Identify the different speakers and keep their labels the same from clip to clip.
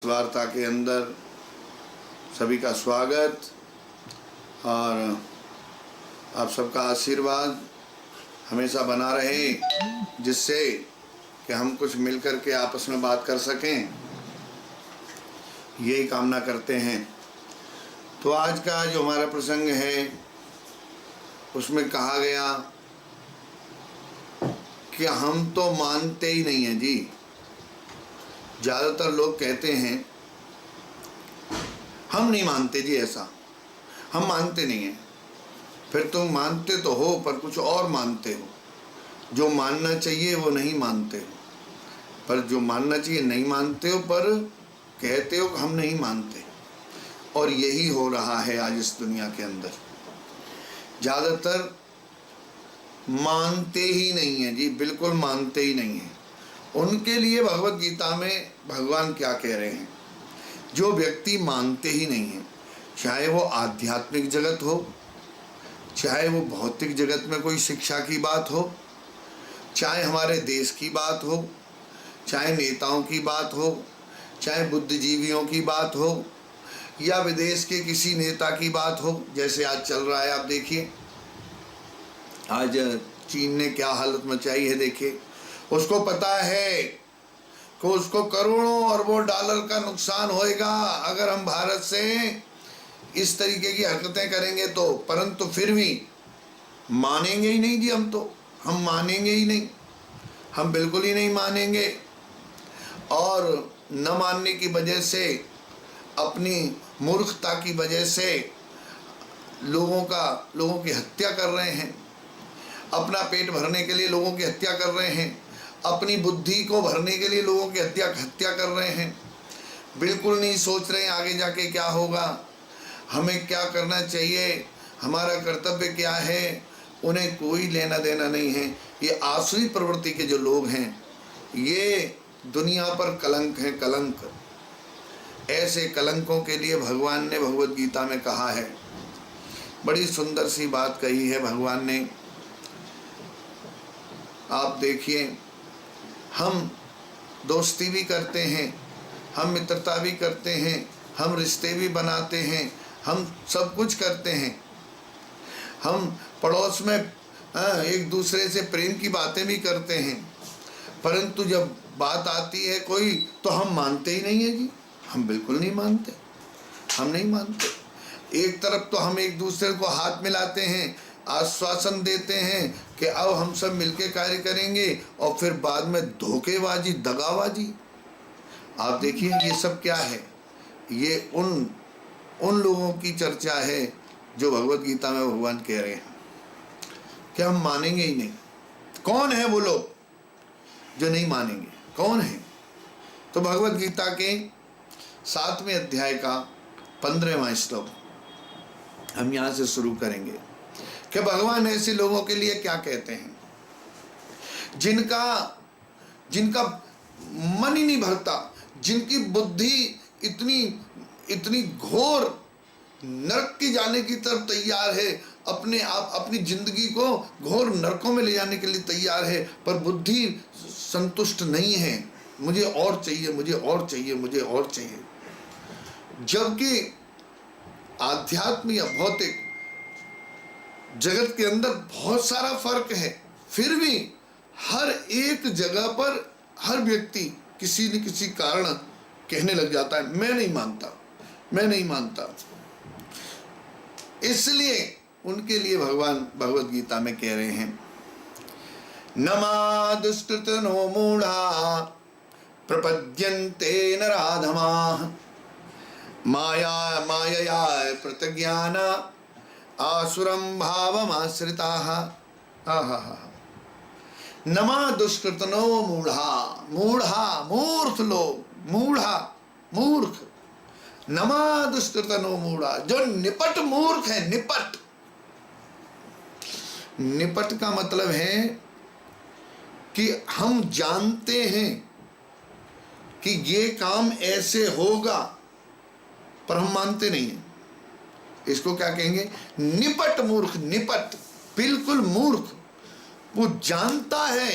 Speaker 1: वार्ता के अंदर सभी का स्वागत और आप सबका आशीर्वाद हमेशा बना रहे, जिससे कि हम कुछ मिलकर के आपस में बात कर सकें, यही कामना करते हैं। तो आज का जो हमारा प्रसंग है उसमें कहा गया कि हम तो मानते ही नहीं हैं जी। ज़्यादातर लोग कहते हैं हम नहीं मानते जी, ऐसा हम मानते नहीं हैं। फिर तुम मानते तो हो पर कुछ और मानते हो, जो मानना चाहिए वो नहीं मानते हो, पर जो मानना चाहिए नहीं मानते हो, पर कहते हो कि हम नहीं मानते। और यही हो रहा है आज इस दुनिया के अंदर। ज़्यादातर मानते ही नहीं हैं जी, बिल्कुल मानते ही नहीं हैं। उनके लिए भगवत गीता में भगवान क्या कह रहे हैं? जो व्यक्ति मानते ही नहीं हैं, चाहे वो आध्यात्मिक जगत हो, चाहे वो भौतिक जगत में कोई शिक्षा की बात हो, चाहे हमारे देश की बात हो, चाहे नेताओं की बात हो, चाहे बुद्धिजीवियों की बात हो, या विदेश के किसी नेता की बात हो, जैसे आज चल रहा है। आप देखिए आज चीन ने क्या हालत मचाई है। देखिए, उसको पता है कि उसको करोड़ों अरबों डॉलर का नुकसान होएगा अगर हम भारत से इस तरीके की हरकतें करेंगे तो, परंतु फिर भी मानेंगे ही नहीं जी। हम मानेंगे ही नहीं, हम बिल्कुल ही नहीं मानेंगे। और न मानने की वजह से, अपनी मूर्खता की वजह से लोगों की हत्या कर रहे हैं, अपना पेट भरने के लिए लोगों की हत्या कर रहे हैं, अपनी बुद्धि को भरने के लिए लोगों की हत्या कर रहे हैं। बिल्कुल नहीं सोच रहे हैं आगे जाके क्या होगा, हमें क्या करना चाहिए, हमारा कर्तव्य क्या है, उन्हें कोई लेना देना नहीं है। ये आसुरी प्रवृत्ति के जो लोग हैं, ये दुनिया पर कलंक है, कलंक। ऐसे कलंकों के लिए भगवान ने भगवत गीता में कहा है, बड़ी सुंदर सी बात कही है भगवान ने। आप देखिए, हम दोस्ती भी करते हैं, हम मित्रता भी करते हैं, हम रिश्ते भी बनाते हैं, हम सब कुछ करते हैं, हम पड़ोस में एक दूसरे से प्रेम की बातें भी करते हैं, परंतु जब बात आती है कोई, तो हम मानते ही नहीं है जी। हम बिल्कुल नहीं मानते, हम नहीं मानते। एक तरफ तो हम एक दूसरे को हाथ मिलाते हैं, आश्वासन देते हैं कि अब हम सब मिलके कार्य करेंगे, और फिर बाद में धोखेबाजी, दगाबाजी। आप देखिए ये सब क्या है? ये उन लोगों की चर्चा है जो भगवत गीता में भगवान कह रहे हैं कि हम मानेंगे ही नहीं। कौन है वो लोग जो नहीं मानेंगे? कौन है? तो भगवत गीता के 7वें अध्याय का 15वां श्लोक हम यहाँ से शुरू करेंगे कि भगवान ऐसे लोगों के लिए क्या कहते हैं, जिनका मन ही नहीं भरता, जिनकी बुद्धि इतनी घोर नरक की जाने की तरफ तैयार है, अपनी जिंदगी को घोर नरकों में ले जाने के लिए तैयार है, पर बुद्धि संतुष्ट नहीं है। मुझे और चाहिए, मुझे और चाहिए, मुझे और चाहिए। जबकि आध्यात्म या भौतिक जगत के अंदर बहुत सारा फर्क है, फिर भी हर एक जगह पर हर व्यक्ति किसी न किसी कारण कहने लग जाता है, मैं नहीं मानता, मैं नहीं मानता। इसलिए उनके लिए भगवान भगवत गीता में कह रहे हैं, नमा दुष्कृतनो मूढ़ा प्रपद्यन्ते नराधमाः मायया प्रत्यज्ञान आसुरम भावमाश्रिताः। नमा दुष्कृतनो मूढ़ा, मूर्ख लोग, मूर्ख। नमा दुष्कृतनो मूढ़ा, जो निपट मूर्ख है। निपट का मतलब है कि हम जानते हैं कि ये काम ऐसे होगा, पर हम मानते नहीं हैं। इसको क्या कहेंगे? निपट मूर्ख, निपट, बिल्कुल मूर्ख। वो जानता है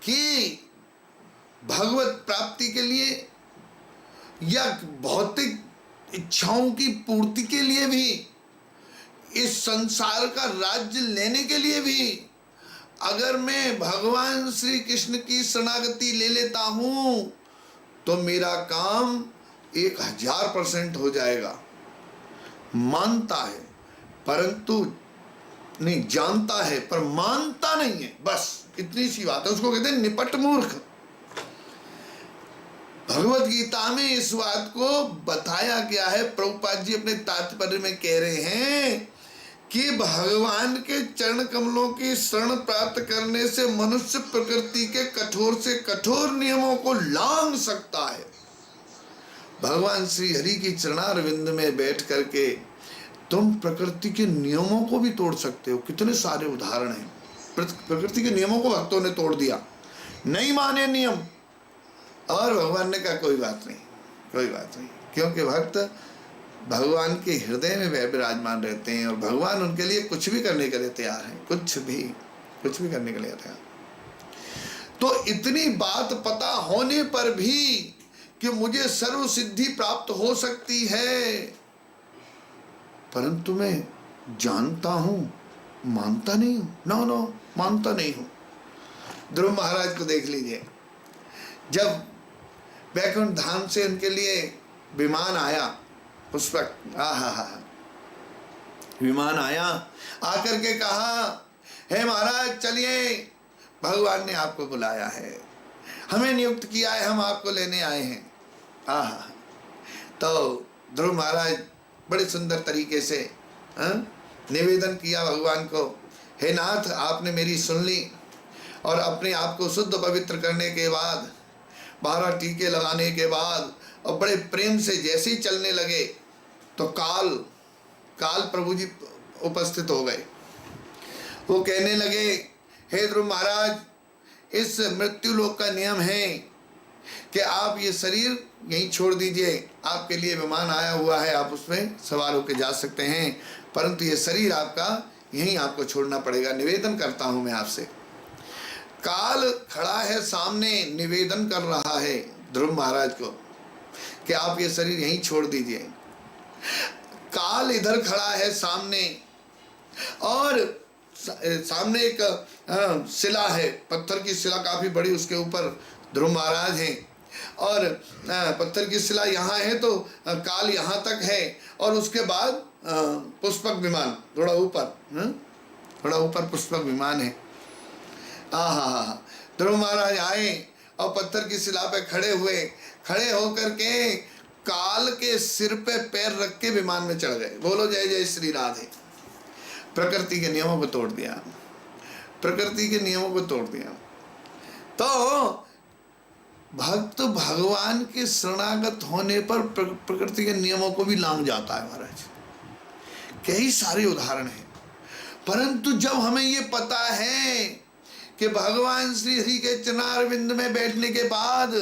Speaker 1: कि भगवत प्राप्ति के लिए या भौतिक इच्छाओं की पूर्ति के लिए भी, इस संसार का राज्य लेने के लिए भी अगर मैं भगवान श्री कृष्ण की शरणागति ले लेता हूं तो मेरा काम 1000% हो जाएगा। मानता है परंतु नहीं, जानता है पर मानता नहीं है, बस इतनी सी बात है। उसको कहते हैं निपट मूर्ख। भगवत गीता में इस बात को बताया गया है। प्रभुपाद जी अपने तात्पर्य में कह रहे हैं कि भगवान के चरण कमलों की शरण प्राप्त करने से मनुष्य प्रकृति के कठोर से कठोर नियमों को लांघ सकता है। भगवान श्री हरि की चरणारविंद में बैठ करके तुम प्रकृति के नियमों को भी तोड़ सकते हो। कितने सारे उदाहरण हैं। प्रकृति के नियमों को भक्तों ने तोड़ दिया, नहीं माने नियम, और भगवान ने कहा कोई बात नहीं, कोई बात नहीं, क्योंकि भक्त भगवान के हृदय में विराजमान रहते हैं और भगवान उनके लिए कुछ भी करने के लिए तैयार हैं, कुछ भी करने के लिए तैयार। तो इतनी बात पता होने पर भी कि मुझे सर्व सिद्धि प्राप्त हो सकती है, परंतु मैं जानता हूं, मानता नहीं हूं। नो, मानता नहीं हूं। ध्रुव महाराज को देख लीजिए, जब वैकुंठ धाम से उनके लिए विमान आया, पुष्पक, विमान आया, आकर के कहा, हे महाराज चलिए, भगवान ने आपको बुलाया है, हमें नियुक्त किया है, हम आपको लेने आए हैं। तो ध्रुव महाराज बड़े सुंदर तरीके से निवेदन किया भगवान को, हे नाथ, आपने मेरी सुन ली और अपने आप को शुद्ध पवित्र करने के बाद, 12 टीके लगाने के बाद और बड़े प्रेम से जैसे ही चलने लगे तो काल प्रभु जी उपस्थित हो गए। वो कहने लगे, हे ध्रुव महाराज, इस मृत्यु लोक का नियम है कि आप ये शरीर यहीं छोड़ दीजिए, आपके लिए विमान आया हुआ है, आप उसमें सवार होकर जा सकते हैं, परंतु ये शरीर आपका यहीं आपको छोड़ना पड़ेगा। निवेदन करता हूं मैं आपसे। काल खड़ा है सामने, निवेदन कर रहा है ध्रुव महाराज को कि आप ये शरीर यहीं छोड़ दीजिए। काल इधर खड़ा है सामने, और सामने एक शिला है, पत्थर की शिला काफी बड़ी, उसके ऊपर ध्रुव महाराज हैं, और पत्थर की शिला यहाँ है तो काल यहाँ तक है, और उसके बाद पुष्पक विमान थोड़ा ऊपर पुष्पक विमान है। ध्रुव महाराज आए और पत्थर की शिला पे खड़े होकर के काल के सिर पे पैर रख के विमान में चढ़ गए। बोलो जय जय श्री राधे। प्रकृति के नियमों को तोड़ दिया, प्रकृति के नियमों को तोड़ दिया। तो भक्त भगवान के शरणागत होने पर प्रकृति के नियमों को भी लांघ जाता है महाराज। कई सारे उदाहरण हैं, परंतु जब हमें ये पता है कि भगवान श्री हरि के चरणारविंद में बैठने के बाद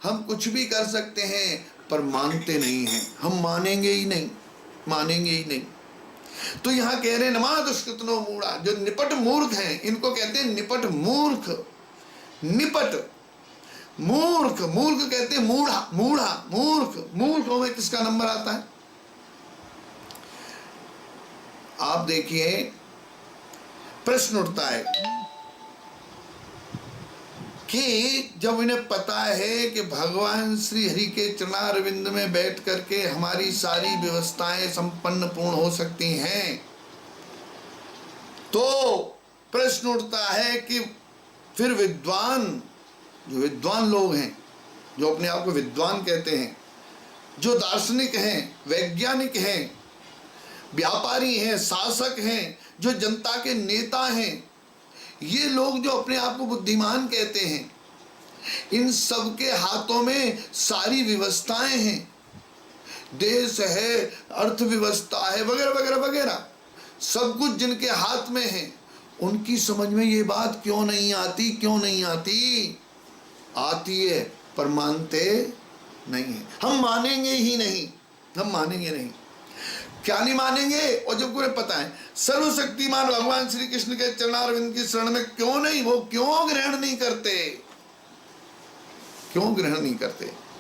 Speaker 1: हम कुछ भी कर सकते हैं, पर मानते नहीं हैं, हम मानेंगे ही नहीं। तो यहाँ कह रहे नमा दुष्कृतनो मूढ़ा, जो निपट मूर्ख हैं, इनको कहते हैं निपट मूर्ख। निपट मूर्ख कहते हैं मूढ़ों में किसका नंबर आता है? आप देखिए, प्रश्न उठता है कि जब इन्हें पता है कि भगवान श्री हरि के चरणारविंद में बैठ करके हमारी सारी व्यवस्थाएं संपन्न पूर्ण हो सकती हैं, तो प्रश्न उठता है कि फिर जो विद्वान लोग हैं, जो अपने आप को विद्वान कहते हैं, जो दार्शनिक हैं, वैज्ञानिक हैं, व्यापारी हैं, शासक हैं, जो जनता के नेता हैं, ये लोग जो अपने आप को बुद्धिमान कहते हैं, इन सब के हाथों में सारी व्यवस्थाएं हैं, देश है, अर्थव्यवस्था है, वगैरह वगैरह वगैरह, सब कुछ जिनके हाथ में है, उनकी समझ में ये बात क्यों नहीं आती? आती है, पर मानते नहीं है। हम मानेंगे ही नहीं। क्या नहीं मानेंगे? और जब उन्हें पता है सर्वशक्तिमान भगवान श्री कृष्ण के चरणारविंद की शरण में क्यों नहीं, वो क्यों ग्रहण नहीं करते?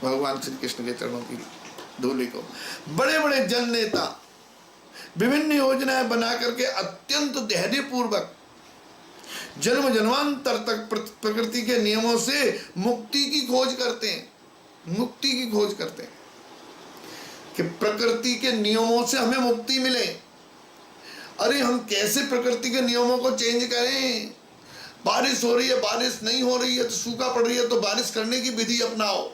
Speaker 1: भगवान श्री कृष्ण के चरणों की धूलि को। बड़े बड़े जन नेता विभिन्न योजनाएं बना करके अत्यंत धैर्यपूर्वक जन्म जन्मांतर तक प्रकृति के नियमों से मुक्ति की खोज करते हैं, मुक्ति की खोज करते हैं कि प्रकृति के नियमों से हमें मुक्ति मिले। अरे हम कैसे प्रकृति के नियमों को चेंज करें? बारिश हो रही है, बारिश नहीं हो रही है तो सूखा पड़ रही है तो बारिश करने की विधि अपनाओ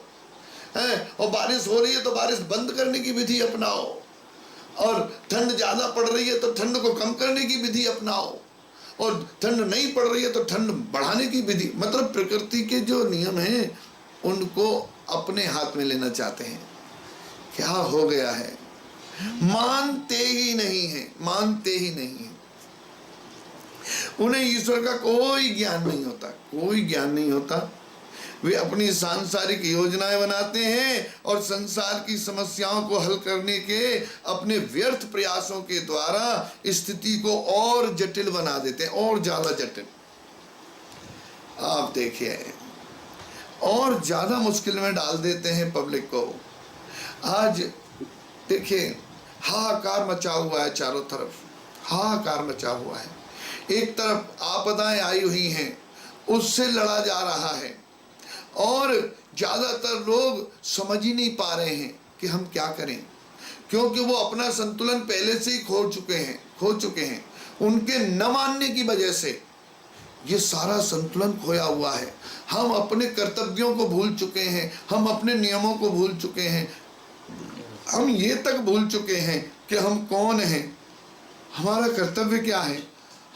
Speaker 1: है, और बारिश हो रही है तो बारिश बंद करने की विधि अपनाओ, और ठंड ज्यादा पड़ रही है तो ठंड को कम करने की विधि अपनाओ, और ठंड नहीं पड़ रही है तो ठंड बढ़ाने की विधि। मतलब प्रकृति के जो नियम हैं उनको अपने हाथ में लेना चाहते हैं। क्या हो गया है? मानते ही नहीं है, मानते ही नहीं है। उन्हें ईश्वर का कोई ज्ञान नहीं होता, कोई ज्ञान नहीं होता। वे अपनी सांसारिक योजनाएं बनाते हैं और संसार की समस्याओं को हल करने के अपने व्यर्थ प्रयासों के द्वारा स्थिति को और जटिल बना देते हैं, और ज्यादा जटिल। आप देखिए, और ज्यादा मुश्किल में डाल देते हैं पब्लिक को। आज देखिए, हाहाकार मचा हुआ है चारों तरफ, हाहाकार मचा हुआ है। एक तरफ आपदाएं आई हुई हैं, उससे लड़ा जा रहा है, और ज्यादातर लोग समझ ही नहीं पा रहे हैं कि हम क्या करें, क्योंकि वो अपना संतुलन पहले से ही खो चुके हैं। उनके न मानने की वजह से ये सारा संतुलन खोया हुआ है। हम अपने कर्तव्यों को भूल चुके हैं, हम अपने नियमों को भूल चुके हैं, हम ये तक भूल चुके हैं कि हम कौन हैं, हमारा कर्तव्य क्या है,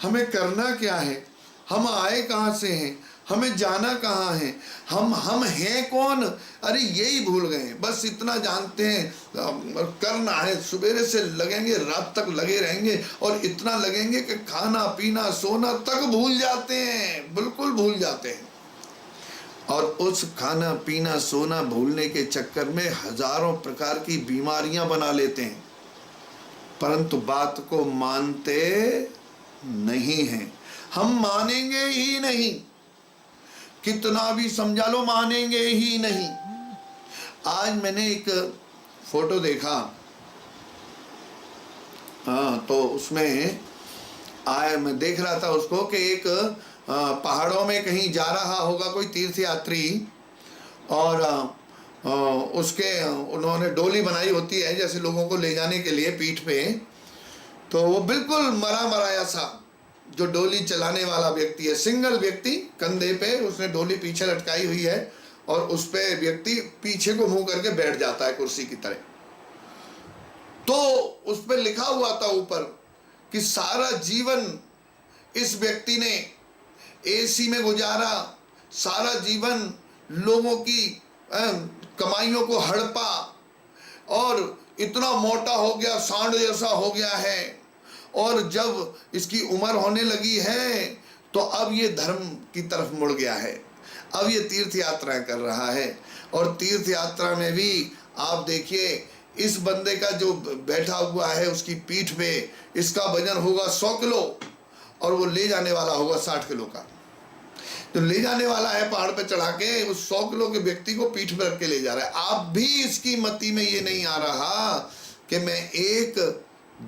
Speaker 1: हमें करना क्या है, हम आए कहाँ से हैं, हमें जाना कहाँ है, हम हैं कौन। अरे यही भूल गए। बस इतना जानते हैं करना है, सवेरे से लगेंगे रात तक लगे रहेंगे, और इतना लगेंगे कि खाना पीना सोना तक भूल जाते हैं, बिल्कुल भूल जाते हैं। और उस खाना पीना सोना भूलने के चक्कर में हजारों प्रकार की बीमारियां बना लेते हैं, परंतु बात को मानते नहीं हैं। हम मानेंगे ही नहीं, कितना भी समझा लो, मानेंगे ही नहीं। आज मैंने एक फोटो देखा, हाँ, तो उसमें मैं देख रहा था उसको कि एक पहाड़ों में कहीं जा रहा होगा कोई तीर्थ यात्री, और उसके उन्होंने डोली बनाई होती है जैसे लोगों को ले जाने के लिए पीठ पे, तो वो बिल्कुल मरा मराया सा जो डोली चलाने वाला व्यक्ति है, सिंगल व्यक्ति, कंधे पे उसने डोली पीछे लटकाई हुई है, और उस पे व्यक्ति पीछे को मुंह करके बैठ जाता है कुर्सी की तरह। तो उस पे लिखा हुआ था ऊपर कि सारा जीवन इस व्यक्ति ने एसी में गुजारा, सारा जीवन लोगों की कमाइयों को हड़पा, और इतना मोटा हो गया, सांड जैसा हो गया है, और जब इसकी उम्र होने लगी है तो अब ये धर्म की तरफ मुड़ गया है, अब ये तीर्थ यात्रा कर रहा है। और तीर्थ यात्रा में भी आप देखिए, इस बंदे का जो बैठा हुआ है उसकी पीठ पे, इसका वजन होगा 100 किलो, और वो ले जाने वाला होगा 60 किलो का। तो ले जाने वाला है पहाड़ पे चढ़ा के, उस 100 किलो के व्यक्ति को पीठ पे रख के ले जा रहा है। आप भी इसकी मति में ये नहीं आ रहा कि मैं एक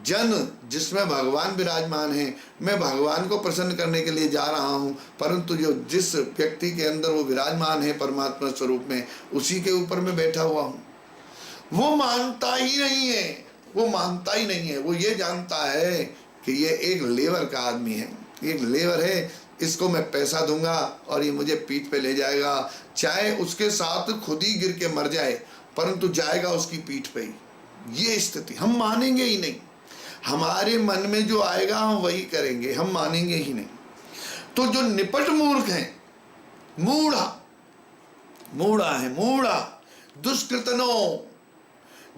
Speaker 1: जन जिसमें भगवान विराजमान है, मैं भगवान को प्रसन्न करने के लिए जा रहा हूँ, परंतु जो जिस व्यक्ति के अंदर वो विराजमान है परमात्मा स्वरूप में, उसी के ऊपर मैं बैठा हुआ हूँ। वो मानता ही नहीं है, वो मानता ही नहीं है। वो ये जानता है कि ये एक लेबर का आदमी है, एक लेबर है, इसको मैं पैसा दूंगा और ये मुझे पीठ पे ले जाएगा, चाहे उसके साथ खुद ही गिर के मर जाए, परंतु जाएगा उसकी पीठ पे ही। ये स्थिति हम मानेंगे ही नहीं। हमारे मन में जो आएगा हम वही करेंगे, हम मानेंगे ही नहीं। तो जो निपट मूर्ख हैं, मूढ़ा है, मूढ़ा,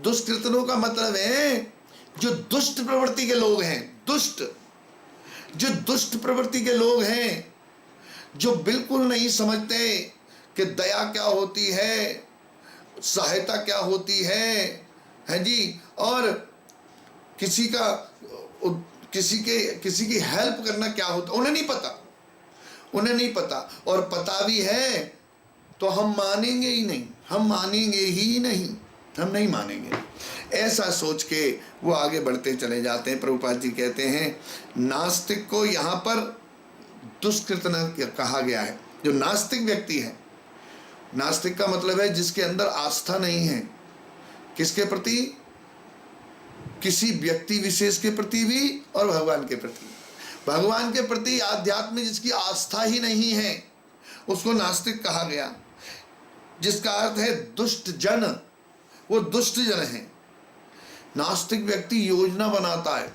Speaker 1: दुष्कृतनों का मतलब है जो दुष्ट प्रवृत्ति के लोग हैं, जो दुष्ट प्रवृत्ति के लोग हैं, जो बिल्कुल नहीं समझते कि दया क्या होती है, सहायता क्या होती है जी, और किसी की हेल्प करना क्या होता, उन्हें नहीं पता। और पता भी है तो हम मानेंगे ही नहीं, हम मानेंगे ही नहीं, हम नहीं मानेंगे। ऐसा सोच के वो आगे बढ़ते चले जाते हैं। प्रभुपाद जी कहते हैं नास्तिक को यहाँ पर दुष्कृत न कहा गया है। जो नास्तिक व्यक्ति है, नास्तिक का मतलब है जिसके अंदर आस्था नहीं है, किसके प्रति? किसी व्यक्ति विशेष के प्रति भी और भगवान के प्रति। भगवान के प्रति आध्यात्म में जिसकी आस्था ही नहीं है उसको नास्तिक कहा गया, जिसका अर्थ है दुष्ट जन। वो दुष्ट जन है। नास्तिक व्यक्ति योजना बनाता है,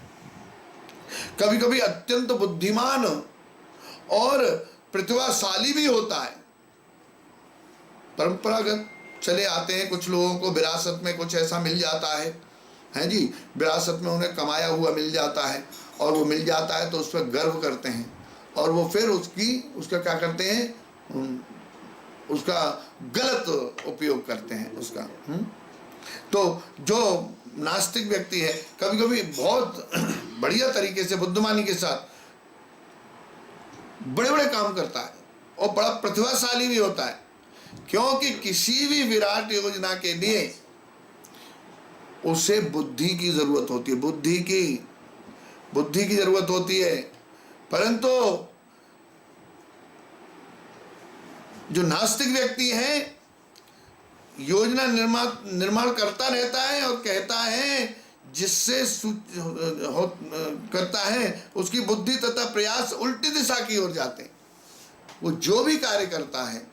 Speaker 1: कभी कभी अत्यंत बुद्धिमान और प्रतिभाशाली भी होता है। परंपरागत चले आते हैं, कुछ लोगों को विरासत में कुछ ऐसा मिल जाता है जी, विरासत में उन्हें कमाया हुआ मिल जाता है, और वो मिल जाता है तो उस पर गर्व करते हैं, और वो फिर उसका क्या करते हैं, उसका गलत उपयोग करते हैं उसका। तो जो नास्तिक व्यक्ति है कभी कभी बहुत बढ़िया तरीके से बुद्धिमानी के साथ बड़े बड़े काम करता है और बड़ा प्रतिभाशाली भी होता है, क्योंकि किसी भी विराट योजना के लिए उसे बुद्धि की जरूरत होती है, बुद्धि की जरूरत होती है। परंतु जो नास्तिक व्यक्ति है योजना निर्माण करता रहता है और कहता है, जिससे करता है उसकी बुद्धि तथा प्रयास उल्टी दिशा की ओर जाते हैं। वो जो भी कार्य करता है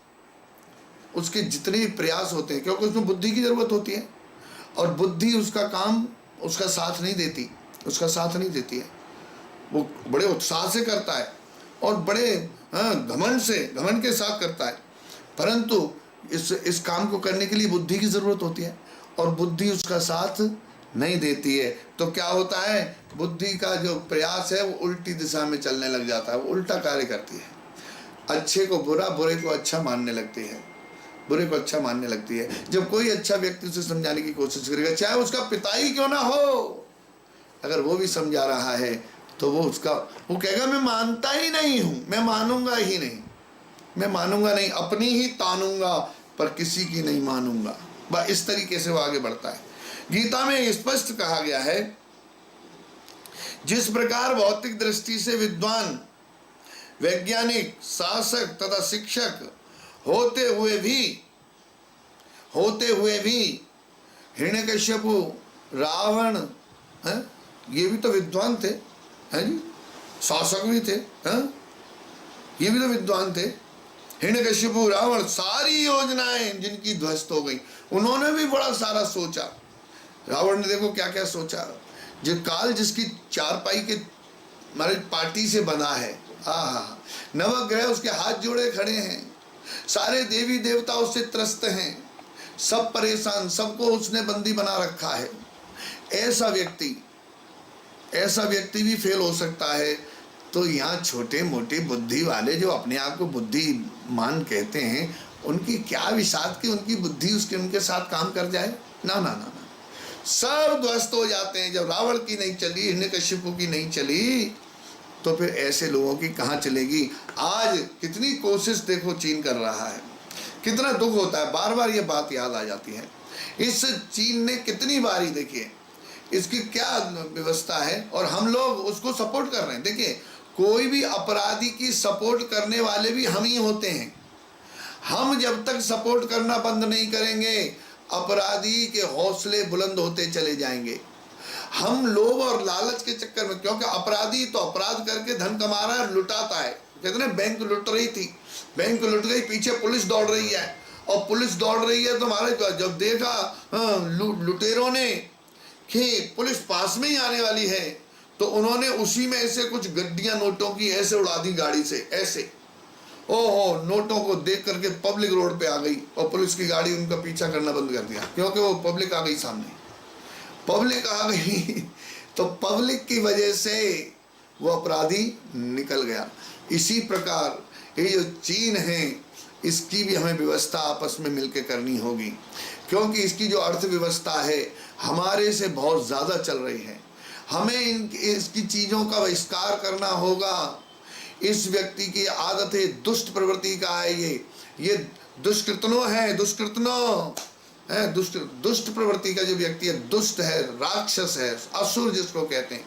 Speaker 1: उसके जितने भी प्रयास होते हैं, क्योंकि उसमें बुद्धि की जरूरत होती है, और बुद्धि उसका काम उसका साथ नहीं देती है। वो बड़े उत्साह से करता है और बड़े घमंड के साथ करता है, परंतु इस काम को करने के लिए बुद्धि की जरूरत होती है और बुद्धि उसका साथ नहीं देती है। तो क्या होता है, बुद्धि का जो प्रयास है वो उल्टी दिशा में चलने लग जाता है, वो उल्टा कार्य करती है। अच्छे को बुरा, बुरे को अच्छा मानने लगती है। जब कोई अच्छा व्यक्ति उसे समझाने की कोशिश करेगा, चाहे उसका पिता ही क्यों ना हो, अगर वो भी समझा रहा है तो वो कहेगा मैं मानता ही नहीं हूं, मैं मानूंगा नहीं, अपनी ही तानूंगा पर किसी की नहीं मानूंगा। बस इस तरीके से वो आगे बढ़ता है। गीता में स्पष्ट कहा गया है, जिस प्रकार भौतिक दृष्टि से विद्वान, वैज्ञानिक, शासक तथा शिक्षक होते हुए भी हिरण्यकश्यपु, रावण, ये भी तो विद्वान थे, हैं जी, शासक भी थे, ये भी तो विद्वान थे। हिरण्यकश्यपु, रावण, सारी योजनाएं जिनकी ध्वस्त हो गई, उन्होंने भी बड़ा सारा सोचा। रावण ने देखो क्या क्या सोचा, जो काल जिसकी चारपाई के हमारे पार्टी से बना है, नवग्रह उसके हाथ जोड़े खड़े हैं, सारे देवी देवता उससे त्रस्त हैं, सब परेशान, सबको उसने बंदी बना रखा है। ऐसा व्यक्ति भी फेल हो सकता है। तो यहाँ छोटे मोटे बुद्धि वाले जो अपने आप को बुद्धिमान कहते हैं, उनकी क्या विषाद की उनकी बुद्धि उनके साथ काम कर जाए? ना, सब ध्वस्त हो जाते हैं। जब रावण की नहीं चली, हिरण्यकश्यपु की नहीं चली, तो फिर ऐसे लोगों की कहाँ चलेगी? आज कितनी कोशिश देखो चीन कर रहा है, कितना दुख होता है, बार बार ये बात याद आ जाती है। इस चीन ने कितनी बारी, देखिए इसकी क्या व्यवस्था है और हम लोग उसको सपोर्ट कर रहे हैं। देखिए कोई भी अपराधी की सपोर्ट करने वाले भी हम ही होते हैं। हम जब तक सपोर्ट करना बंद नहीं करेंगे, अपराधी के हौसले बुलंद होते चले जाएंगे। हम लोभ और लालच के चक्कर में, क्योंकि अपराधी तो अपराध करके धन कमा रहा है, लुटाता है। कहते ना, बैंक लुट रही थी, बैंक लुट गई, पीछे पुलिस दौड़ रही है, और पुलिस दौड़ रही है तो हमारे जब देखा लुटेरों ने कि पुलिस पास में ही आने वाली है, तो उन्होंने उसी में ऐसे कुछ गड्डियां नोटों की ऐसे उड़ा दी गाड़ी से, ऐसे ओहो, नोटों को देख करके पब्लिक रोड पे आ गई और पुलिस की गाड़ी उनका पीछा करना बंद कर दिया, क्योंकि वो पब्लिक आ गई सामने, पब्लिक आ गई। तो पब्लिक की वजह से वो अपराधी निकल गया। इसी प्रकार ये जो चीन है, इसकी भी हमें व्यवस्था आपस में मिलकर करनी होगी, क्योंकि इसकी जो अर्थव्यवस्था है हमारे से बहुत ज़्यादा चल रही है। हमें इसकी चीज़ों का बहिष्कार करना होगा। इस व्यक्ति की आदत है, दुष्ट प्रवृत्ति का है, ये दुष्कृतनो है, दुष्कृतनो है, दुष्ट प्रवृत्ति का जो व्यक्ति है, दुष्ट है, राक्षस है, असुर जिसको कहते हैं,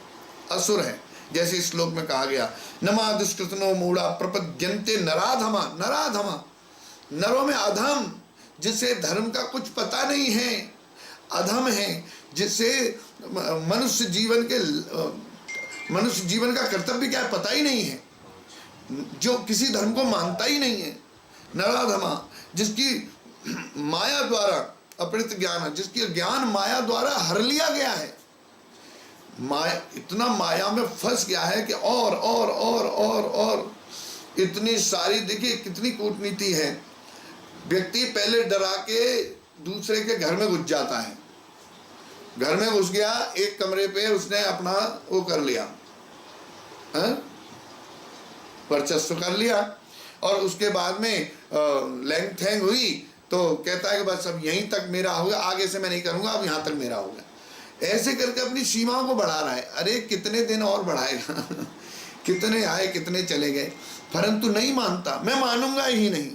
Speaker 1: असुर है। जैसे इस श्लोक में कहा गया, नमा दुष्कृतनो मूढ़ा प्रपद्यन्ते नराधमा। नराधमा, नरों में अधम, जिसे धर्म का कुछ पता नहीं है, अधम है, जिसे मनुष्य जीवन का कर्तव्य क्या है पता ही नहीं है, जो किसी धर्म को मानता ही नहीं है। नराधमा, जिसकी माया द्वारा अपहृत ज्ञान, जिसकी ज्ञान माया द्वारा हर लिया गया है, माया, इतना माया में फंस गया है कि और इतनी सारी, देखिए कितनी कूटनीति है। व्यक्ति पहले डरा के दूसरे के घर में घुस जाता है, घर में घुस गया, एक कमरे पे उसने अपना वो कर लिया, वर्चस्व कर लिया, और उसके बाद में लैंग थैंग हुई तो कहता है कि बस अब यहीं तक मेरा होगा, आगे से मैं नहीं करूंगा, अब यहाँ तक मेरा होगा। ऐसे करके अपनी सीमाओं को बढ़ा रहा है। अरे कितने दिन और बढ़ाएगा कितने आए कितने चले गए, परंतु नहीं मानता, मैं मानूंगा ही नहीं।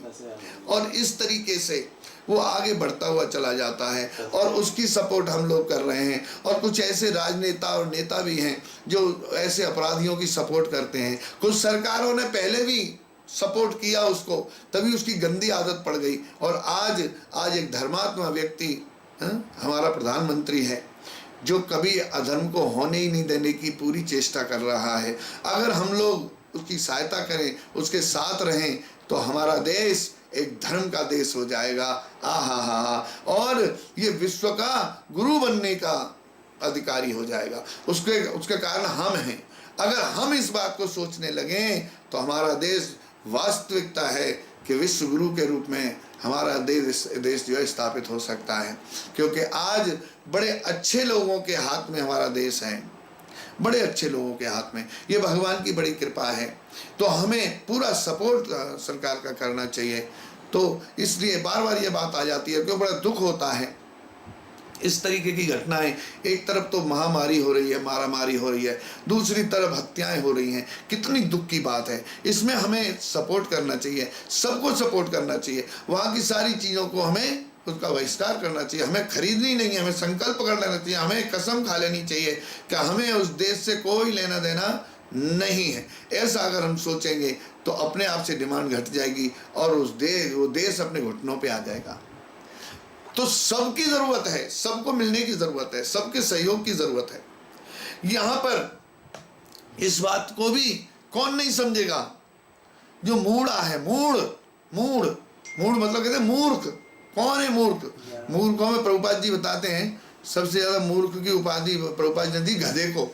Speaker 1: और इस तरीके से वो आगे बढ़ता हुआ चला जाता है, और उसकी सपोर्ट हम लोग कर रहे हैं। और कुछ ऐसे राजनेता और नेता भी हैं जो ऐसे अपराधियों की सपोर्ट करते हैं। कुछ सरकारों ने पहले भी सपोर्ट किया उसको, तभी उसकी गंदी आदत पड़ गई। और आज एक धर्मात्मा व्यक्ति हमारा प्रधानमंत्री है, जो कभी अधर्म को होने ही नहीं देने की पूरी चेष्टा कर रहा है। अगर हम लोग उसकी सहायता करें, उसके साथ रहें, तो हमारा देश एक धर्म का देश हो जाएगा। आहा, और ये विश्व का गुरु बनने का अधिकारी हो जाएगा। उसके कारण हम हैं। अगर हम इस बात को सोचने लगें तो हमारा देश वास्तविकता है कि विश्व गुरु के रूप में हमारा देश जो है स्थापित हो सकता है। क्योंकि आज बड़े अच्छे लोगों के हाथ में हमारा देश है, बड़े अच्छे लोगों के हाथ में। ये भगवान की बड़ी कृपा है। तो हमें पूरा सपोर्ट सरकार का करना चाहिए। तो इसलिए बार बार ये बात आ जाती है, क्यों बड़ा दुख होता है इस तरीके की घटनाएं। एक तरफ तो महामारी हो रही है, मारामारी हो रही है, दूसरी तरफ हत्याएं हो रही हैं। कितनी दुख की बात है। इसमें हमें सपोर्ट करना चाहिए, सबको सपोर्ट करना चाहिए। वहाँ की सारी चीज़ों को हमें उसका बहिष्कार करना चाहिए। हमें खरीदनी नहीं है, हमें संकल्प कर लेना चाहिए, हमें कसम खा लेनी चाहिए कि हमें उस देश से कोई लेना देना नहीं है। ऐसा अगर हम सोचेंगे तो अपने आप से डिमांड घट जाएगी और वो देश अपने घुटनों पे आ जाएगा। तो सबकी ज़रूरत है, सबको मिलने की ज़रूरत है, सबके सहयोग की ज़रूरत है। यहाँ पर इस बात को भी कौन नहीं समझेगा? जो मूढ़ा है, मूढ़ मतलब कहते हैं मूर्ख। कौन है मूर्ख? मूर्खों में प्रभुपाद जी बताते हैं सबसे ज़्यादा मूर्ख की उपाधि प्रभुपाद जी दी गधे को।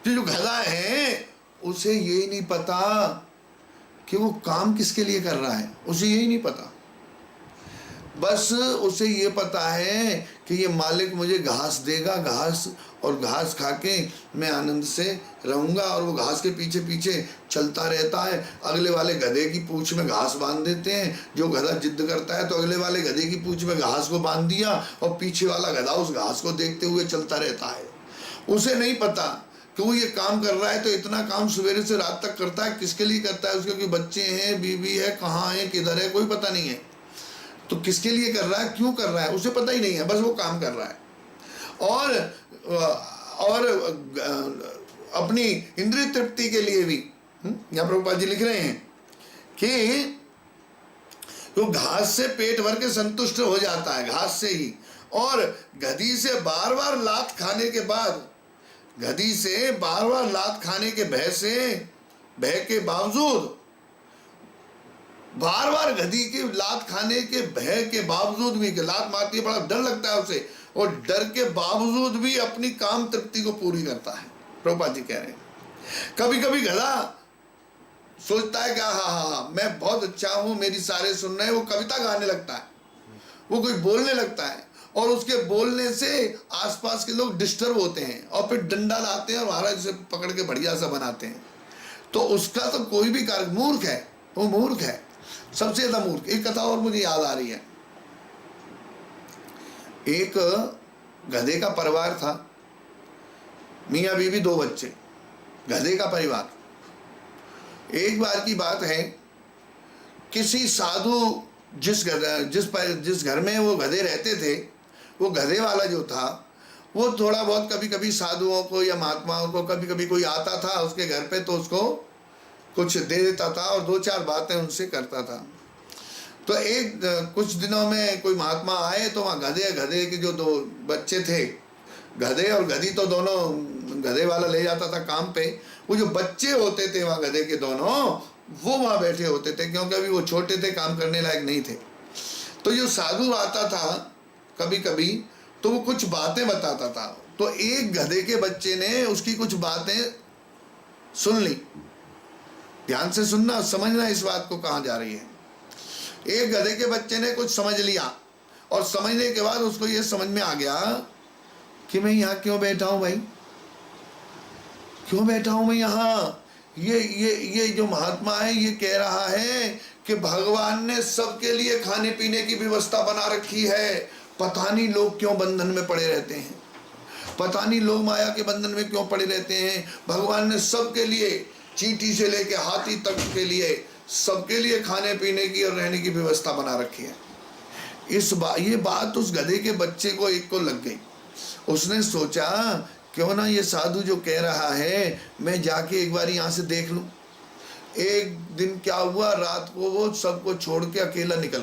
Speaker 1: जो गधा है उसे यही नहीं पता कि वो काम किसके लिए कर रहा है, उसे यही नहीं पता। बस उसे ये पता है कि ये मालिक मुझे घास देगा, घास खा के मैं आनंद से रहूँगा। और वो घास के पीछे पीछे चलता रहता है। अगले वाले गधे की पूंछ में घास बांध देते हैं। जो गधा जिद्द करता है तो अगले वाले गधे की पूंछ में घास को बांध दिया, और पीछे वाला गधा उस घास को देखते हुए चलता रहता है। उसे नहीं पता कि वो ये काम कर रहा है, तो इतना काम सवेरे से रात तक करता है, किसके लिए करता है? उसके कोई बच्चे हैं, बीवी है, कहाँ है, किधर है, कोई पता नहीं है। तो किसके लिए कर रहा है, क्यों कर रहा है, उसे पता ही नहीं है। बस वो काम कर रहा है और अपनी इंद्रिय तृप्ति के लिए भी यहाँ प्रभुपाद जी लिख रहे हैं कि वो घास से पेट भर के संतुष्ट हो जाता है, घास से ही। और गधी से बार बार लात खाने के बाद, गधी से बार बार लात खाने के भय के बावजूद, बार बार गधी की लात खाने के भय के बावजूद भी, कि लात मारती है, बड़ा डर लगता है उसे, और डर के बावजूद भी अपनी काम तृप्ति को पूरी करता है। प्रभुपाद जी कह रहे हैं कभी कभी गधा सोचता है कि हाँ मैं बहुत अच्छा हूं, मेरी सारे सुन रहे हैं, वो कविता गाने लगता है, वो कोई बोलने लगता है, और उसके बोलने से आसपास के लोग डिस्टर्ब होते हैं, और फिर डंडा लाते हैं और महाराज उसे पकड़ के बढ़िया सा बनाते हैं। तो उसका तो कोई भी कार्य, मूर्ख है, वो मूर्ख है, सबसे ज्यादा मूर्ख। एक कथा और मुझे याद आ रही है। एक गधे का परिवार था, मियाँ बीवी, 2 बच्चे, गधे का परिवार। एक बार की बात है, किसी साधु जिस घर में वो गधे रहते थे, वो गधे वाला जो था वो थोड़ा बहुत कभी कभी साधुओं को या महात्माओं को कभी कभी कोई आता था उसके घर पे तो उसको कुछ दे देता था और दो चार बातें उनसे करता था। तो एक कुछ दिनों में कोई महात्मा आए तो वहाँ गधे के जो दो बच्चे थे, गधे और गधी तो दोनों गधे वाला ले जाता था काम पे, वो जो बच्चे होते थे वहाँ गधे के दोनों, वो वहाँ बैठे होते थे क्योंकि अभी वो छोटे थे, काम करने लायक नहीं थे। तो जो साधु आता था कभी कभी तो वो कुछ बातें बताता था, तो एक गधे के बच्चे ने उसकी कुछ बातें सुन ली। ध्यान से सुनना, समझना इस बात को कहाँ जा रही है। एक गधे के बच्चे ने कुछ समझ लिया और समझने के बाद उसको ये समझ में आ गया कि मैं यहाँ क्यों बैठा हूँ भाई, क्यों बैठा हूँ मैं यहाँ। ये जो महात्मा है ये कह रहा है कि भगवान ने सबके लिए खाने पीने की व्यवस्था बना रखी है, पता नहीं लोग क्यों बंधन में पड़े रहते हैं, पता नहीं लोग माया के बंधन में क्यों पड़े रहते हैं। भगवान ने सबके लिए, चींटी से लेके हाथी तक के लिए, सबके लिए खाने पीने की और रहने की व्यवस्था बना रखी है। ये बात उस गधे के बच्चे को एक को लग गई। उसने सोचा क्यों ना ये साधु जो कह रहा है मैं जाके एक बार यहाँ से देख लूं। एक दिन क्या हुआ, रात को वो सबको छोड़ के अकेला निकल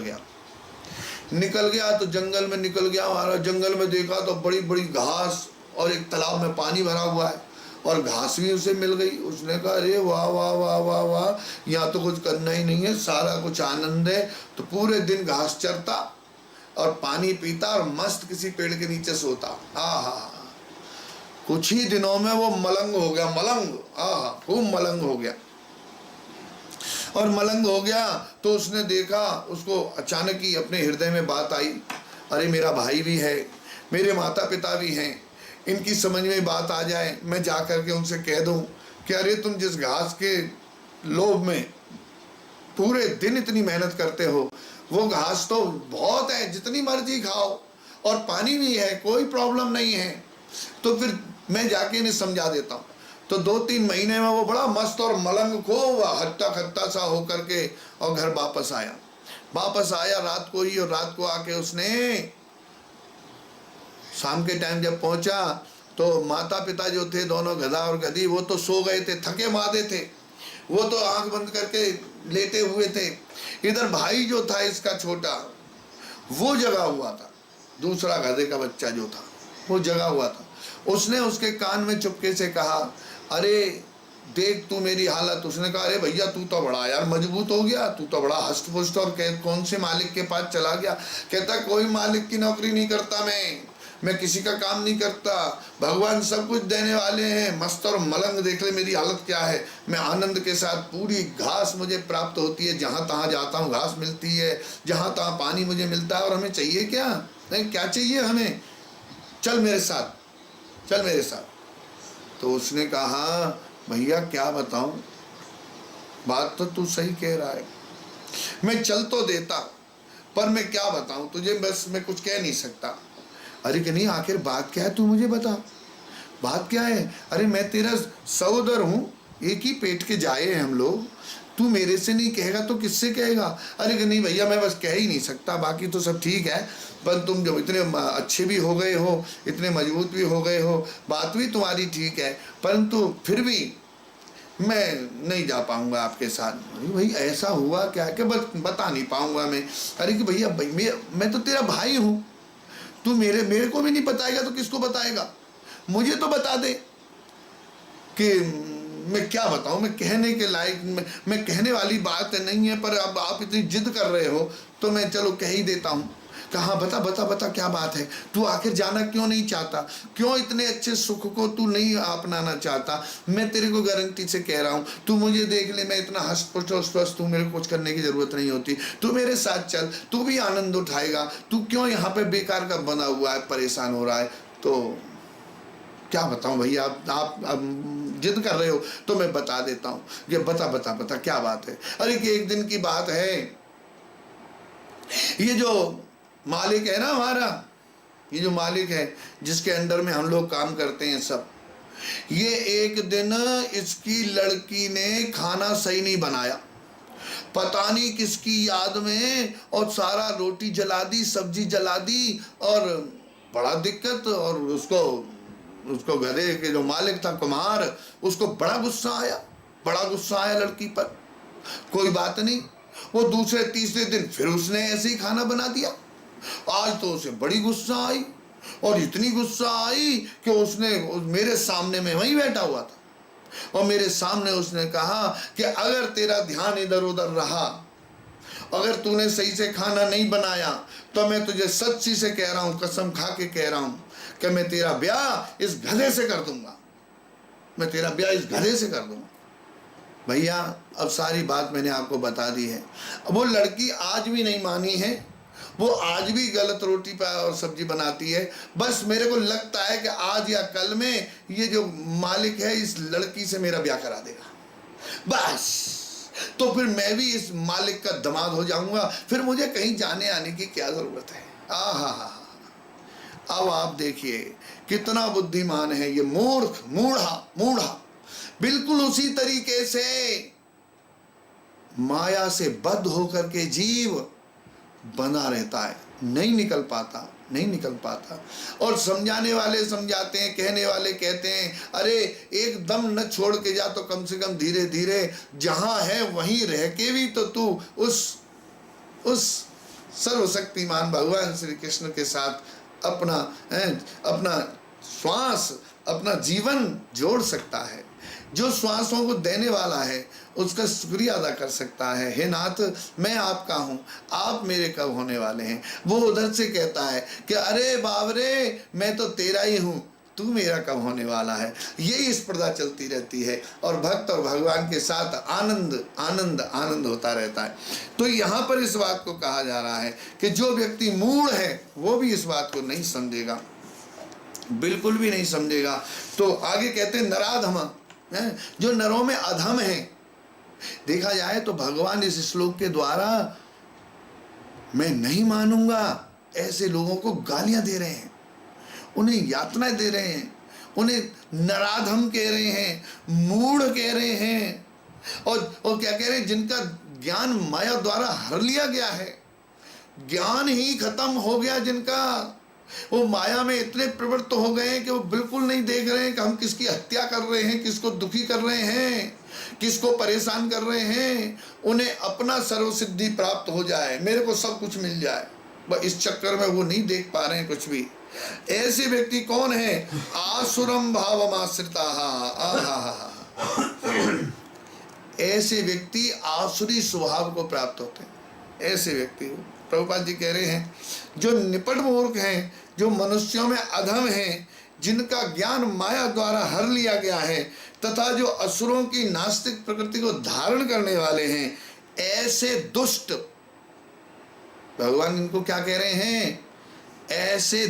Speaker 1: गया तो जंगल में निकल गया। और जंगल में देखा तो बड़ी बड़ी घास और एक तालाब में पानी भरा हुआ है और घास भी उसे मिल गई। उसने कहा अरे वाह वाह वाह वाह वाह, यहाँ तो कुछ करना ही नहीं है, सारा कुछ आनंद है। तो पूरे दिन घास चरता और पानी पीता और मस्त किसी पेड़ के नीचे सोता। आहा, कुछ ही दिनों में वो मलंग हो गया, मलंग, आहा, खूब मलंग हो गया। और मलंग हो गया तो उसने देखा, उसको अचानक ही अपने हृदय में बात आई, अरे मेरा भाई भी है, मेरे माता पिता भी हैं, इनकी समझ में बात आ जाए, मैं जा कर के उनसे कह दूं कि अरे तुम जिस घास के लोभ में पूरे दिन इतनी मेहनत करते हो, वो घास तो बहुत है, जितनी मर्जी खाओ और पानी भी है, कोई प्रॉब्लम नहीं है। तो फिर मैं जाके इन्हें समझा देता हूँ। तो 2-3 महीने में वो बड़ा मस्त और मलंग को हट्टा खट्टा सा होकर के और घर वापस आया रात को ही। और रात को आके उसने शाम के टाइम जब पहुंचा तो माता पिता जो थे दोनों, गधा और गधी, वो तो सो गए थे, थके मादे थे, वो तो आंख बंद करके लेटे हुए थे। इधर भाई जो था इसका छोटा, वो जगा हुआ था, दूसरा गधे का बच्चा जो था वो जगा हुआ था। उसने उसके कान में चुपके से कहा, अरे देख तू मेरी हालत। उसने कहा अरे भैया तू तो बड़ा यार मजबूत हो गया, तू तो बड़ा हष्ट पुष्ट और कौन से मालिक के पास चला गया। कहता कोई मालिक की नौकरी नहीं करता, मैं किसी का काम नहीं करता, भगवान सब कुछ देने वाले हैं। मस्त और मलंग, देख ले मेरी हालत क्या है, मैं आनंद के साथ पूरी घास मुझे प्राप्त होती है, जहाँ तहाँ जाता हूँ घास मिलती है, जहाँ तहाँ पानी मुझे मिलता है, और हमें चाहिए क्या, नहीं क्या चाहिए हमें, चल मेरे साथ। तो उसने कहा भैया क्या बताऊं, बात तो तू सही कह रहा है, मैं चल तो देता पर मैं क्या बताऊं तुझे, बस मैं कुछ कह नहीं सकता। अरे कि नहीं, आखिर बात क्या है, तू मुझे बता, बात क्या है। अरे मैं तेरा सहोदर हूँ, एक ही पेट के जाए हैं हम लोग, तू मेरे से नहीं कहेगा तो किससे कहेगा। अरे कि नहीं भैया मैं बस कह ही नहीं सकता, बाकी तो सब ठीक है, पर तुम जब इतने अच्छे भी हो गए हो, इतने मजबूत भी हो गए हो, बात भी तुम्हारी ठीक है, परंतु फिर भी मैं नहीं जा पाऊंगा आपके साथ। अरे भाई ऐसा हुआ क्या कि बता नहीं पाऊंगा मैं। अरे कि भैया मैं तो तेरा भाई हूँ, तू मेरे को भी नहीं बताएगा तो किसको बताएगा, मुझे तो बता दे कि मैं क्या बताऊं, मैं कहने के लायक, मैं कहने वाली बात नहीं है, पर अब आप इतनी जिद कर रहे हो तो मैं चलो कह ही देता हूँ। कहा बता बता बता क्या बात है, तू आखिर जाना क्यों नहीं चाहता, क्यों इतने अच्छे सुख को तू नहीं अपनाना चाहता। मैं तेरे को गारंटी से कह रहा हूँ, तू मुझे देख ले, मैं इतना हष्ट पुष्ट और स्वस्थ हूँ, मेरे को कुछ करने की जरूरत नहीं होती, तू मेरे साथ चल, तू भी आनंद उठाएगा, तू क्यों यहाँ पे बेकार का बना हुआ है, परेशान हो रहा है। तो क्या बताऊं भैया, आप जिद कर रहे हो तो मैं बता देता हूँ, ये बता बता बता क्या बात है। अरे कि एक दिन की बात है, ये जो मालिक है ना हमारा, ये जो मालिक है जिसके अंडर में हम लोग काम करते हैं सब, ये एक दिन इसकी लड़की ने खाना सही नहीं बनाया पता नहीं किसकी याद में, और सारा रोटी जला दी, सब्जी जला दी, और बड़ा दिक्कत। और उसको गधे के जो मालिक था कुम्हार, उसको बड़ा गुस्सा आया लड़की पर। कोई बात नहीं, वो दूसरे तीसरे दिन फिर उसने ऐसे ही खाना बना दिया। आज तो उसे बड़ी गुस्सा आई, और इतनी गुस्सा आई कि उसने मेरे सामने में वहीं बैठा हुआ था, और मेरे सामने उसने कहा कि अगर तेरा ध्यान इधर उधर रहा, अगर तूने सही से खाना नहीं बनाया, तो मैं तुझे सच्ची से कह रहा हूं, कसम खा के कह रहा हूं कि मैं तेरा ब्याह इस गधे से कर दूंगा, मैं तेरा ब्याह इस गधे से कर दूंगा। भैया अब सारी बात मैंने आपको बता दी है। अब वो लड़की आज भी नहीं मानी है, वो आज भी गलत रोटी और सब्जी बनाती है। बस मेरे को लगता है कि आज या कल में ये जो मालिक है इस लड़की से मेरा ब्याह करा देगा, बस तो फिर मैं भी इस मालिक का दामाद हो जाऊंगा, फिर मुझे कहीं जाने आने की क्या जरूरत है। अब आप देखिए कितना बुद्धिमान है ये मूढ़ा बिल्कुल उसी तरीके से माया से बद्ध होकर के जीव बना रहता है, नहीं निकल पाता। और समझाने वाले समझाते हैं, कहने वाले कहते हैं, अरे एकदम न छोड़ के जा तो कम से कम धीरे धीरे जहां है वहीं रह के भी तो तू उस सर्वशक्तिमान भगवान श्री कृष्ण के साथ अपना श्वास, अपना जीवन जोड़ सकता है। जो श्वासों को देने वाला है उसका शुक्रिया अदा कर सकता है। हे नाथ, मैं आपका हूँ, आप मेरे कब होने वाले हैं। वो उधर से कहता है कि अरे बाबरे, मैं तो तेरा ही हूँ, तू मेरा कब होने वाला है। यही स्पर्धा चलती रहती है, और भक्त और भगवान के साथ आनंद होता रहता है। तो यहाँ पर इस बात को कहा जा रहा है कि जो व्यक्ति मूढ़ है वो भी इस बात को नहीं समझेगा, बिल्कुल भी नहीं समझेगा। तो आगे कहते हैं नराधम, जो नरों में अधम है। देखा जाए तो भगवान इस श्लोक के द्वारा मैं नहीं मानूंगा ऐसे लोगों को गालियां दे रहे हैं, उन्हें यातनाएं दे रहे हैं, उन्हें नराधम कह रहे हैं, मूढ़ कह रहे हैं, और क्या कह रहे हैं, जिनका ज्ञान माया द्वारा हर लिया गया है, ज्ञान ही खत्म हो गया जिनका। वो माया में इतने प्रवृत्त हो गए हैं कि वो बिल्कुल नहीं देख रहे हैं कि हम किसकी हत्या कर रहे हैं, किसको दुखी कर रहे हैं, किसको परेशान कर रहे हैं। उन्हें अपना सर्वसिद्धि प्राप्त हो जाए, मेरे को सब कुछ मिल जाए, बस इस चक्कर में वो नहीं देख पा रहे हैं कुछ भी। ऐसे व्यक्ति कौन है? आसुरम भावमाश्रिता। ऐसे व्यक्ति आसुरी स्वभाव को प्राप्त होते हैं। ऐसे व्यक्ति, प्रभुपाद जी कह रहे हैं, जो निपट मूर्ख हैं, जो मनुष्यों में अधम हैं, जिनका ज्ञान माया द्वारा हर लिया गया है, तथा जो असुरों की नास्तिक प्रकृति को धारण करने वाले हैं, ऐसे दुष्ट, भगवान इनको क्या कह रहे हैं? ऐसे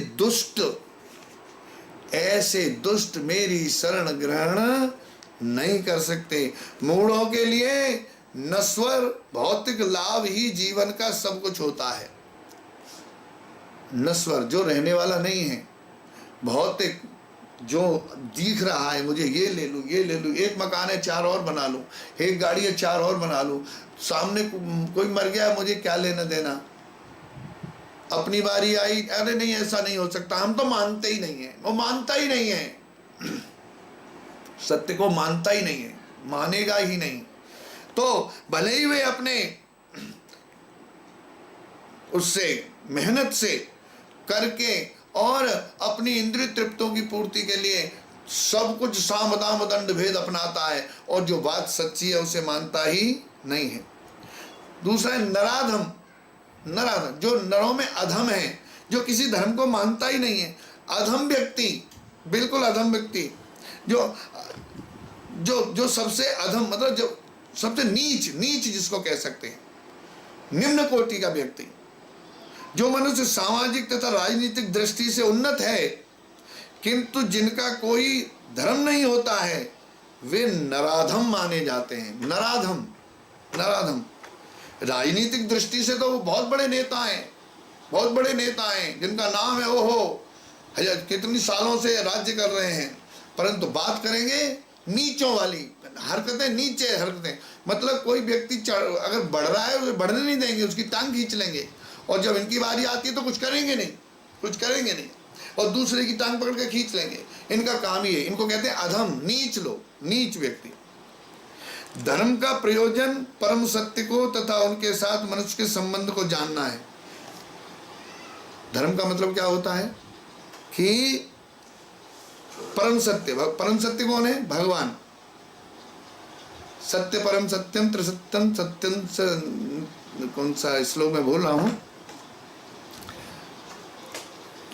Speaker 1: दुष्ट मेरी शरण ग्रहण नहीं कर सकते। मूढ़ों के लिए नश्वर भौतिक लाभ ही जीवन का सब कुछ होता है। नश्वर जो रहने वाला नहीं है, भौतिक जो दिख रहा है, मुझे ये ले लूं, एक मकान है 4 और बना लूं, एक गाड़ी है 4 और बना लूं, सामने कोई मर गया, मुझे क्या लेना देना, अपनी बारी आई, अरे नहीं ऐसा नहीं हो सकता, हम तो मानते ही नहीं है। वो मानता ही नहीं है, सत्य को मानता ही नहीं है, मानेगा ही नहीं। तो भले ही वे अपने उससे मेहनत से करके और अपनी इंद्रिय तृप्तों की पूर्ति के लिए सब कुछ साम दाम दंड भेद अपनाता है, और जो बात सच्ची है उसे मानता ही नहीं है। दूसरा है नराधम। जो नरों में अधम है, जो किसी धर्म को मानता ही नहीं है। अधम व्यक्ति, बिल्कुल अधम व्यक्ति, जो सबसे अधम, मतलब जो सबसे नीच जिसको कह सकते हैं, निम्न कोटि का व्यक्ति, जो मनुष्य सामाजिक तथा राजनीतिक दृष्टि से उन्नत है, किंतु जिनका कोई धर्म नहीं होता है, वे नराधम माने जाते हैं। नराधम राजनीतिक दृष्टि से तो वो बहुत बड़े नेता हैं, जिनका नाम है, कितनी सालों से राज्य कर रहे हैं, परंतु बात करेंगे नीचों वाली हरकतें, नीचे हरकतें, मतलब कोई व्यक्ति अगर बढ़ रहा है उसे बढ़ने नहीं देंगे, उसकी टांग खींच लेंगे, और जब इनकी बारी आती है तो कुछ करेंगे नहीं, कुछ करेंगे नहीं, और दूसरे की टांग पकड़ के खींच लेंगे। इनका काम ही है, इनको कहते हैं अधम, नीच लोग, नीच व्यक्ति। धर्म का प्रयोजन परम सत्य को तथा उनके साथ मनुष्य के संबंध को जानना है। धर्म का मतलब क्या होता है कि परम सत्य, परम सत्य कौन है? भगवान। सत्य परम सत्यम त्रिसत्यम सत्यम, कौन सा श्लोक में बोल रहा हूं?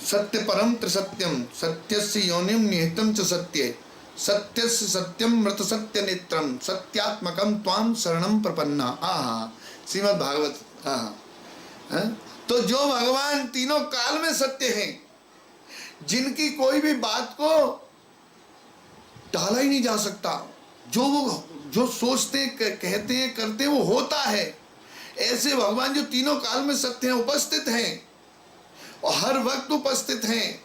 Speaker 1: सत्य परम त्रिसत्यम सत्यस्य योनिम निहितम च सत्ये सत्यस्य सत्यम मृत सत्य नेत्रम सत्यात्मकम त्वाम शरणम प्रपन्ना। आहा, श्रीमद् भागवत। आहा, तो जो भगवान तीनों काल में सत्य हैं, जिनकी कोई भी बात को टाला ही नहीं जा सकता, जो वो जो सोचते हैं, कहते हैं, करते हैं, वो होता है, ऐसे भगवान जो तीनों काल में सत्य हैं, उपस्थित हैं और हर वक्त उपस्थित हैं,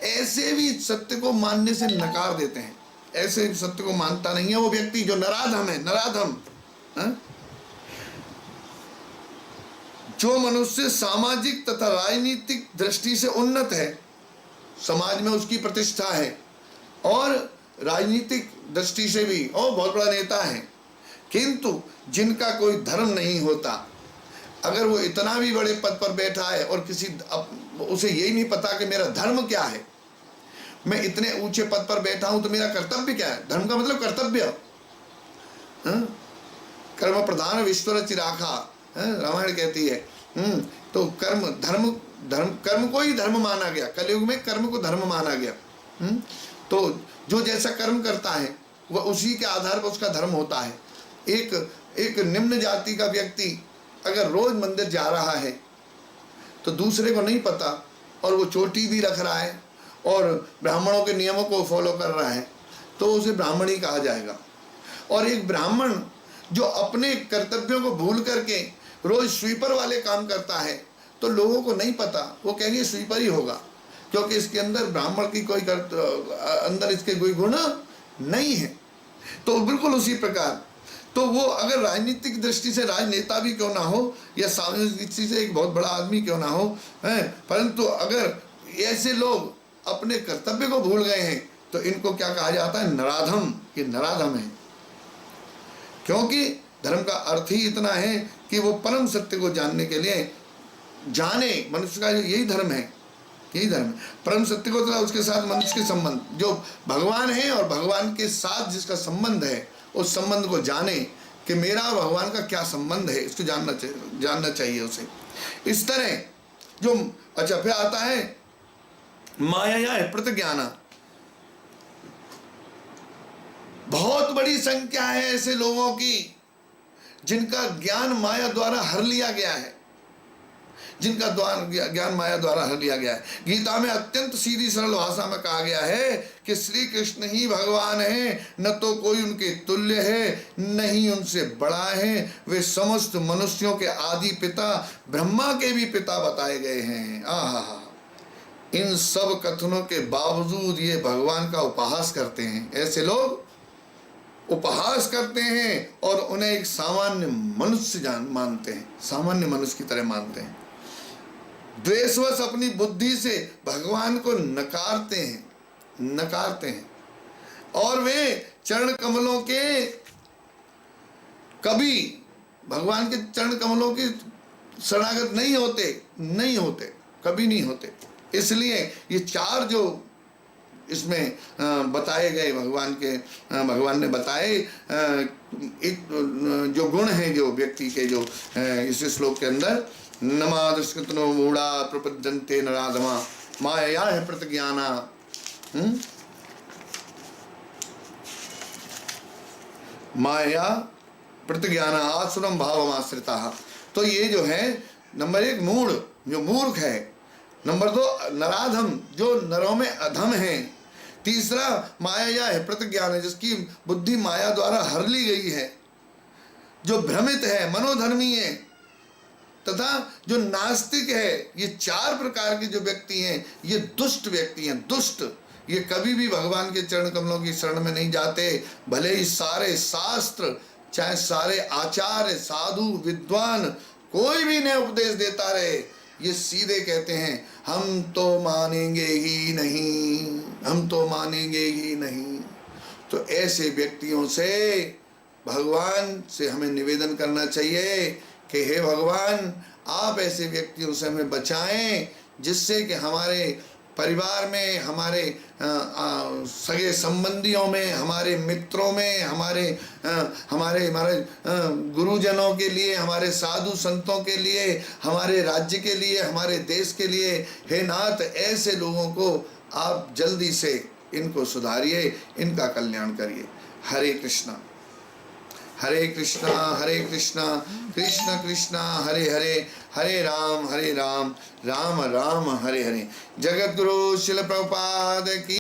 Speaker 1: ऐसे भी सत्य को मानने से नकार देते हैं। ऐसे सत्य को मानता नहीं है वो व्यक्ति जो नराधम है, नराधम। जो मनुष्य सामाजिक तथा राजनीतिक दृष्टि से उन्नत है, समाज में उसकी प्रतिष्ठा है, और राजनीतिक दृष्टि से भी और बहुत बड़ा नेता है, किंतु जिनका कोई धर्म नहीं होता, अगर वो इतना भी बड़े पद पर बैठा है और उसे यही नहीं पता कि मेरा धर्म क्या है, मैं इतने ऊंचे पद पर बैठा हूं तो मेरा कर्तव्य क्या है। धर्म का मतलब कर्तव्य। कर्म प्रधान विश्वर चिराखा, रामायण कहती है। तो कर्म, कर्म को ही धर्म माना गया, कलयुग में कर्म को धर्म माना गया। तो जो जैसा कर्म करता है वह उसी के आधार पर उसका धर्म होता है। एक निम्न जाति का व्यक्ति अगर रोज मंदिर जा रहा है तो दूसरे को नहीं पता, और वो चोटी भी रख रहा है और ब्राह्मणों के नियमों को फॉलो कर रहा है, तो उसे ब्राह्मण ही कहा जाएगा। और एक ब्राह्मण जो अपने कर्तव्यों को भूल करके रोज स्वीपर वाले काम करता है, तो लोगों को नहीं पता, वो कहेंगे स्वीपर ही होगा, क्योंकि इसके अंदर ब्राह्मण की कोई अंदर इसके कोई गुण नहीं है। तो बिल्कुल उसी प्रकार, तो वो अगर राजनीतिक दृष्टि से राजनेता भी क्यों ना हो, या सामाजिक दृष्टि से एक बहुत बड़ा आदमी क्यों ना हो, परंतु अगर ऐसे लोग अपने कर्तव्य को भूल गए हैं तो इनको क्या कहा जाता है? नराधम। ये नराधम है, क्योंकि धर्म का अर्थ ही इतना है कि वो परम सत्य को जानने के लिए जाने। मनुष्य का यही धर्म है, यही धर्म। परम सत्य को तथा उसके साथ मनुष्य के संबंध, जो भगवान है और भगवान के साथ जिसका संबंध है, उस संबंध को जाने कि मेरा भगवान का क्या संबंध है, इसको जानना चाहिए उसे। इस तरह जो अच्छा, फिर आता है माया है प्रतिज्ञाना। बहुत बड़ी संख्या है ऐसे लोगों की जिनका ज्ञान माया द्वारा हर लिया गया है, जिनका ज्ञान माया द्वारा हर लिया गया है। गीता में अत्यंत सीधी सरल भाषा में कहा गया है कि श्री कृष्ण ही भगवान है, न तो कोई उनके तुल्य है, न ही उनसे बड़ा है। वे समस्त मनुष्यों के आदि पिता, ब्रह्मा के भी पिता बताए गए हैं। आहा, इन सब कथनों के बावजूद ये भगवान का उपहास करते हैं। ऐसे लोग उपहास करते हैं और उन्हें एक सामान्य मनुष्य मानते हैं, सामान्य मनुष्य की तरह मानते हैं। द्वेषवश अपनी बुद्धि से भगवान को नकारते हैं, और वे चरण कमलों के कभी भगवान के चरण कमलों के शरणागत नहीं होते, कभी नहीं होते। इसलिए ये चार जो इसमें बताए गए भगवान ने बताए एक जो गुण हैं जो व्यक्ति के, जो इस श्लोक के अंदर, नमादुष्कृतनो मूढ़ा प्रपद्यन्ते नराधमा माया है प्रतिज्ञाना। माया प्रतिज्ञाना आसुरम भावमाश्रिता। तो ये जो है नंबर एक मूढ़, जो मूर्ख है। नंबर दो नराधम, जो नरों में अधम है। तीसरा माया है प्रतिज्ञान है, जिसकी बुद्धि माया द्वारा हर ली गई है, जो भ्रमित है, मनोधर्मी है, तथा जो नास्तिक है। ये चार प्रकार के जो व्यक्ति हैं ये दुष्ट व्यक्ति हैं। दुष्ट ये कभी भी भगवान के चरण कमलों की शरण में नहीं जाते। भले ही सारे शास्त्र, चाहे सारे आचार्य, साधु, विद्वान, कोई भी नया उपदेश देता रहे, ये सीधे कहते हैं हम तो मानेंगे ही नहीं, हम तो मानेंगे ही नहीं। तो ऐसे व्यक्तियों से भगवान से हमें निवेदन करना चाहिए कि हे भगवान, आप ऐसे व्यक्तियों से हमें बचाएं जिससे कि हमारे परिवार में, हमारे सगे संबंधियों में, हमारे मित्रों में, हमारे गुरुजनों के लिए, हमारे साधु संतों के लिए, हमारे राज्य के लिए, हमारे देश के लिए, हे नाथ, ऐसे लोगों को आप जल्दी से इनको सुधारिए, इनका कल्याण करिए। हरे कृष्णा हरे कृष्णा कृष्ण कृष्णा हरे हरे, हरे राम राम राम हरे हरे। जगत गुरु शिल प्रभुपाद की